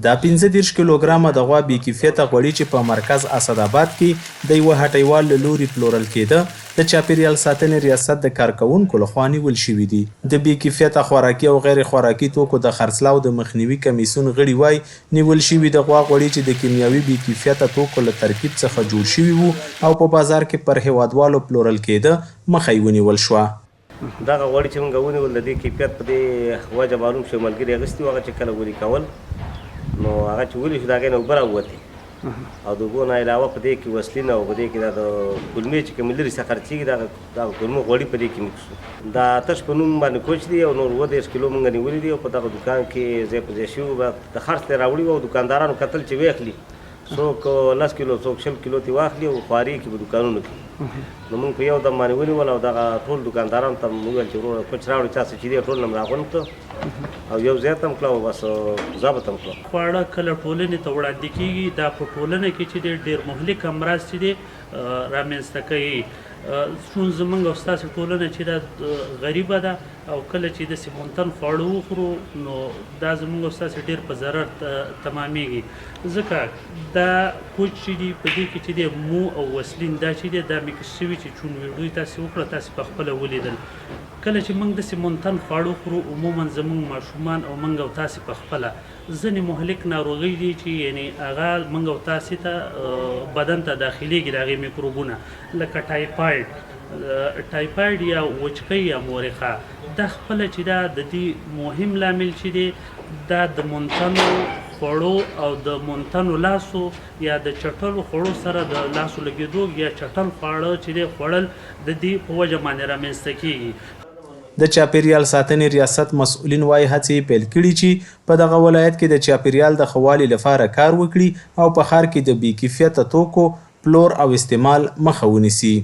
دا 15 کیلوګرامه د غوا بې کیفیته غوړي چې په مرکز اسعداباد کې د یوه هټیوال له لورې پلورل کیده د چاپیریال ساتنې ریاست د کارکوونکو لخوا نیول شوي دي. د بې کیفیته خوراکي او غیر خوراکي توکو د خرڅلاو د مخنیوي کمیسیون غړي وایي نیول شوي د غوا غوړي چې د کیمیاوي بې کیفیته توکو له ترکیب څخه جوړ شوي وو او په بازار کې پر هیوادوالو پلورل کیده مخه یې ونیول شوه. دغه غوړي چې موږ ونیول د دې کیفیت په دې وجه معلوم شو ملګري اخیستي وو هغه چې کله ولي کول نو هغه چې ولي شو د هغې نه اوبه راووتې او د اوبو نه علاوه په دې کې وسلین او په دې کې دا د کلمې چې کومې لرې څخه خرڅېږي دغه کلمو غوړي په دې کې مکس شو. دا آتش په نوم باندې کوچ دی او نور 30 کیلو موږ نیولي دي او په دغه دوکان کې ځای په ځای شوي د خرڅ ته راوړي وو او دوکاندارانو کتل چې ویې اخلي څوک 10 کیلو څوک 20 کیلو ترې واخلي او خواري کړي په دوکانونو کې. نو موږ په یو دم باندې ونیول او دغه ټول دوکاندارانو ته موږ ویل چې وروره کوچ راوړي چا څه چې دی ټول نه م راغونډ کړه او یو ځای ته م کړه او بس ضبط م کړه. خواړه کله ټولنې ته وړاندې کېږي دا په ټولنه کې چې دی ډېر مهلک امراض چې دی رامنځته کوي. شون زمونږ او ستاسې ټولنه چې دا غریبه ده او کله چې داسې منتن خواړه وخورو نو دا زمونږ او ستاسې ډېر په ضرر تمامېږي. ځکه دا کوچ چې دي په دې کې چې دی مو او وسلین دا چې دی دا میکس شوي چې چون ویډیو تاسې وکړه تاسې په خپله ولیدل. کله چې موږ داسې منتن خواړه خورو عموما زموږ ماشومان او موږ او تاسې په خپله ځینې مهلک ناروغۍ دي چې یعنې هغه موږ او تاسې ته بدن ته داخلېږي د هغې میکروبونه لکه ټایفاید یا وچکۍ یا مورخه. دا خپله چې دا د دې مهم لامل چې دی دا د منتنو خوړو او د منتنو لاسو یا د چټلو خوړو سره د لاسو لګېدو یا چټل خواړه چې دی خوړل د دې په وجه باندې رامنځته کېږي. د چاپیریال ساتنې ریاست مسؤلین وایي هڅې پیل کړي چې په دغه ولایت کې د چاپیریال د ښه والي لپاره کار وکړي او په ښار کې د بې کیفیته توکو پلور او استعمال مخه ونیسي.